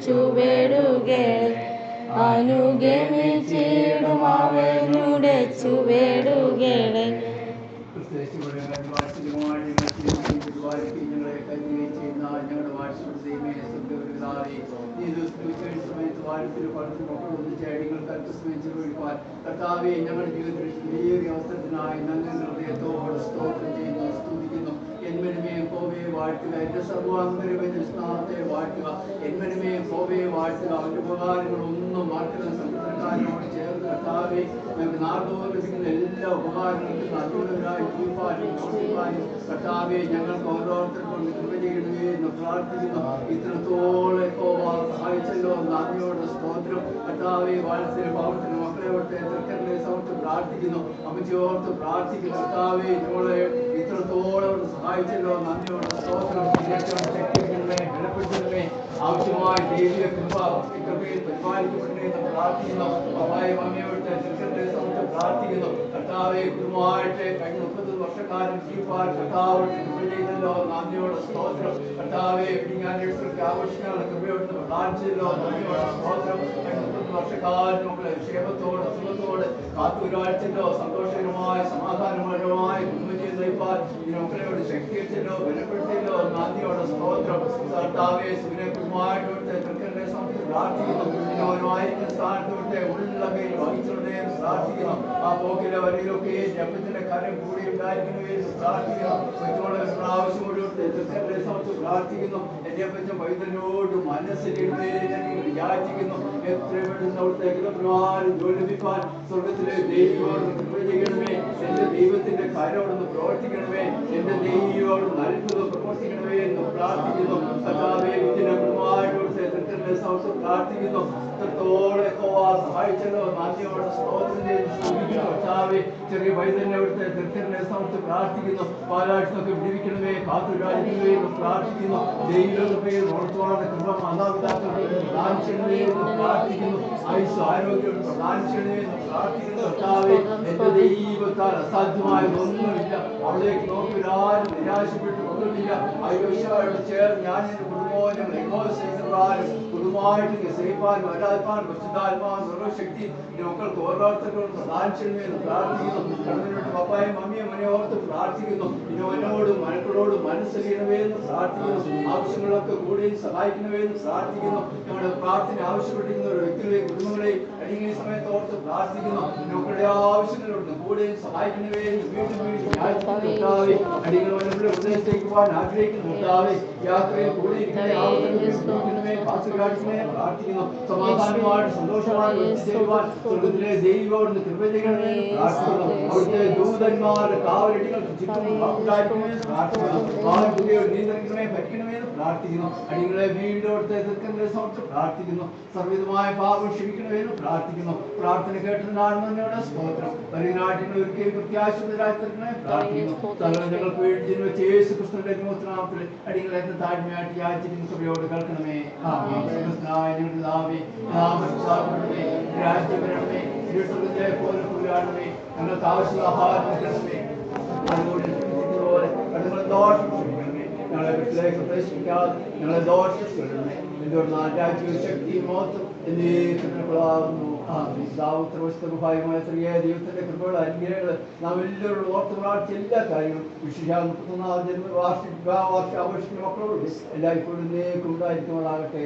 ചുവടുകളെ അനുഗമിച്ചിടും അവനുടെ ചുവടുകളെ. കർത്താവേ, ഞങ്ങളുടെ ജീവിതത്തിൽ വലിയ അവസരത്തിനായി ഞങ്ങൾ ഹൃദയത്തോടെ സ്തോത്രം ചെയ്യുന്നു, സ്തുതിക്കുന്നു. എന്മനുമേ യഹോവയെ വാഴ്ത്തുക, എന്റെ സർവാന്തരങ്ങളുടെ സ്നാനത്തെ വാഴ്ത്തുക. എന്മനുമേ യഹോവയെ വാഴ്ത്തുക, അവന്റെ ഉപകാരങ്ങളൊന്നും മാറ്റുന്ന സമുദ്രക്കാരനോട് ചേർന്ന് കർത്താവേ, ഞങ്ങൾക്ക് നാൾതോറും ലഭിക്കുന്ന എല്ലാ ഉപകാരങ്ങൾക്കും നന്ദിയുള്ളവരായി ജീവിപ്പാനും പ്രവർത്തിപ്പാനും കർത്താവേ, ഞങ്ങൾക്ക് ഓരോരുത്തർക്കും കൃപ ചെയ്യണമേ എന്ന് പ്രാർത്ഥിക്കുന്നു. ഇത്രത്തോളം യഹോവ സഹായിച്ചല്ലോ, നന്ദിയോടെ സ്തോത്രം. കർത്താവേ, വാത്സല്യ ഭാവത്തിന് മക്കളെ ഓർത്ത് തൃക്കരങ്ങളെ സമർത്ത് പ്രാർത്ഥിക്കുന്നു, അമ്മച്ചിയോർത്ത് പ്രാർത്ഥിക്കുന്നു. കർത്താവേ, ഞങ്ങളെ ഇത്രത്തോളം സഹായിച്ചല്ലോ, നന്ദിയോടെ സ്തോത്രം. ശക്തിക്കണമേ, ബലപ്പെടുത്തണമേ, ആവശ്യമായ ദൈവിക കൃപയിൽ പരിപാലിക്കപ്പെടണേ എന്ന് പ്രാർത്ഥിക്കുന്നു. അമ്മായി മമ്മിയോട്ട് തൃക്കരങ്ങളെ സമർത്ത് പ്രാർത്ഥിക്കുന്നു. കർത്താവെ, കുടുംബമായിട്ട് കഴിഞ്ഞ 30 വർഷക്കാലം ജീവിപ്പാൻ കർത്താവോട് കൃപ ചെയ്തല്ലോ, നന്ദിയോടെ സ്തോത്രം. കർത്താവെ, വിടിഞ്ഞാനേഴ്സർക്ക് ആഘോഷിക്കാനുള്ള കൃപയോട് പ്രാർത്ഥിച്ചല്ലോ, നന്ദിയോടെ സ്തോത്രം. കഴിഞ്ഞ 30 വർഷക്കാലം നമ്മളെ ക്ഷേമത്തോടെ സുഖത്തോടെ കാത്തുരാഴ്ചല്ലോ, സന്തോഷകരമായ സമാധാനപരമായ കുടുംബജീവിതം നയിപ്പാൻ ഈ മക്കളെയോട് ശക്തിച്ചല്ലോ, ബലപ്പെടുത്തിയല്ലോ, നന്ദിയോടെ സ്തോത്രം. കർത്താവെ, സുഖമായിട്ട് തൃക്കരങ്ങളെ സമർത്ത് പ്രാർത്ഥിക്കുന്നു. ഇന്നോനുമായിരിക്കുന്ന സ്ഥാനത്തോട്ട് ഉള്ള പേര് വഹിച്ചോണ്ടേ എന്ന് പ്രാർത്ഥിക്കുന്നു. ആ പോക്കിലെ വരയിലൊക്കെ ജപത്തിന്റെ കരം കൂടി ഉണ്ടായിരിക്കണമേ എന്ന് പ്രാർത്ഥിക്കുന്നു. മറ്റുള്ള പ്രാവശ്യമോട് തൃക്കരങ്ങളെ സമർത്ത് പ്രാർത്ഥിക്കുന്നു. എന്റെ അപ്പച്ച പൈതലിനോട് മനസ്സിലിടമേ യാചിക്കുന്നു. എത്ര പെട്ടെന്ന് അവിടുത്തെ പ്രകാരം ജോലി ലഭിപ്പാൻ സ്വർഗത്തിലെ ദൈവത്തോട് കൃപ ചെയ്യണമേ. എന്റെ ദൈവത്തിന്റെ കരോടൊന്ന് പ്രവർത്തിക്കണമേ, എന്റെ ദൈവത്തോട് നൽകുന്നത് പ്രവർത്തിക്കണമേ എന്ന് പ്രാർത്ഥിക്കുന്നു. കർത്താവേ, ഇതിനെ കുടുംബമായിട്ട് തൃക്കരങ്ങളെ സമർത്ത് പ്രാർത്ഥിക്കുന്നു. ഇത്രത്തോളം സഹായിച്ചല്ലോ, നന്ദിയോടെ സ്തോത്രം ചെയ്ത് സ്തുതിക്കുന്നു. കർത്താവേ, ചെറിയ പൈതലിനെ അവിടുത്തെ തൃക്കരങ്ങളെ സമർത്ത് പ്രാർത്ഥിക്കുന്നു. പാലാഴ്ചയൊക്കെ വിടിവിക്കണമേ, കാത്തുരാജിക്കണമേ എന്ന് പ്രാർത്ഥിക്കുന്നു. ദൈവകൃപയിൽ വളർത്തുവാനുള്ള കൃപ മാതാപിതാക്കൾക്ക് പ്രദാനം ചെയ്യണമേ എന്ന് പ്രാർത്ഥിക്കുന്നു. ആയുസ് ആരോഗ്യം പ്രദാനം ചെയ്യണമേ എന്ന് പ്രാർത്ഥിക്കുന്നു. കർത്താവേ, എന്റെ ദൈവത്താൽ അസാധ്യമായതൊന്നുമില്ല. അവളേക്ക് നോക്കിയാരും നിരാശപ്പെട്ടു കൊള്ളുന്നില്ല. അയോശയോട് ചേർന്ന് ഞാൻ എന്റെ കുടുംബവും ഞങ്ങൾ എങ്ങോട്ടും കുടുംബമായിട്ട് സേവിപ്പാനും വരാതിപ്പാനും പരിശുദ്ധാത്മാവും സർവശക്തി മക്കൾക്ക് ഓരോരുത്തർക്കും പ്രദാനം ചെയ്യണമേ എന്ന് പ്രാർത്ഥിക്കുന്നു. കടന്നിട്ട് പപ്പായും മമ്മിയും മനെ ഓർത്ത് പ്രാർത്ഥിക്കുന്നു. ഇന്നോനോടും മക്കളോടും മനസ്സറിയണമേ എന്ന് പ്രാർത്ഥിക്കുന്നു. ആവശ്യങ്ങളൊക്കെ കൂടി സഹായിക്കണമേ എന്ന് പ്രാർത്ഥിക്കുന്നു. ഞങ്ങളുടെ പ്രാർത്ഥന ആവശ്യപ്പെട്ടിരിക്കുന്ന ഒരു വ്യക്തികളെയും കുടുംബങ്ങളെയും അടിങ്ങിയ സമയത്ത് ഓർത്ത് പ്രാർത്ഥിക്കുന്നു. ഞങ്ങളുടെ ആവശ്യങ്ങളുണ്ട് കൂടെ സഹായിക്കണമേ എന്ന് വീണ്ടും അടിയങ്ങളുടെ ഹൃദയത്തേക്ക് പോകാൻ ആഗ്രഹിക്കുന്നു. യാത്രയിൽ കൂടെ ഇരിക്കണമേ, കാത്തുകാട്ടിനെ പ്രാർത്ഥിക്കുന്നു. സമാധാനമായിട്ട് സന്തോഷമായിട്ട് എത്തിച്ചേരുവാൻ സ്വർഗത്തിലെ ദൈവത്തോട് കൃപ ചെയ്യണമേ എന്ന് പ്രാർത്ഥിക്കുന്നു. അവിടുത്തെ ദൂതന്മാരുടെ കാവലടികൾക്ക് ചുറ്റും പ്രാർത്ഥിക്കുന്നു. നിയന്ത്രിക്കണമേ, ഭരിക്കണമേ എന്ന് പ്രാർത്ഥിക്കുന്നു. അടികളെ വീണ്ടും അവിടുത്തെ തൃക്കരങ്ങളെ സമർത്ത് പ്രാർത്ഥിക്കുന്നു. സർവ്വവിധമായ പാപം ക്ഷമിക്കണമേ എന്ന് പ്രാർത്ഥിക്കുന്നു. പ്രാർത്ഥന കേട്ടതിനാണെന്നോട് സ്തോത്രം. പരിനാട്ടിനെ ഒരിക്കലും പ്രത്യാശരായി തീർക്കണമേ പ്രാർത്ഥിക്കുന്നു. ഞങ്ങൾക്ക് വേണ്ടി ജന്മച്ച യേശു ക്രിസ്തുവിന്റെ നാമത്തിൽ അടികളെ താഴ്മയായിട്ട് യാചിക്കുന്ന കൃപയോട് കേൾക്കണമേ. ഞങ്ങളുടെ നാവേ, രാജ്യം വരണമേ, പോലെ പുരാണമേ, ഞങ്ങൾക്ക് ആവശ്യമുള്ള ആഹാരം കിട്ടണമേ. അതുകൊണ്ട് ഞങ്ങളെ ദോഷം ക്ഷമിക്കണമേ, ഞങ്ങളെ വീട്ടിലേക്ക് പ്രവേശിക്കാതെ ഞങ്ങളെ ദോഷം കൊല്ലണമേ. എന്തുകൊണ്ട് രാജ്യവും ശക്തിയും മോത്തും എന്നേക്കുള്ളതാകുന്നു. ദൈവത്തിന്റെ കൃപകൾ അനുഗ്രഹങ്ങൾ നാം എല്ലാവരോടും ഓർത്ത് പ്രാർത്ഥിച്ച എല്ലാ കാര്യങ്ങളും വിശേഷ 34 ജന്മവാർഷിക ആഘോഷിക്കുന്ന മക്കളോട് എല്ലായ്പ്പോഴും നേക്കും ഉണ്ടായിരിക്കുന്നതാകട്ടെ.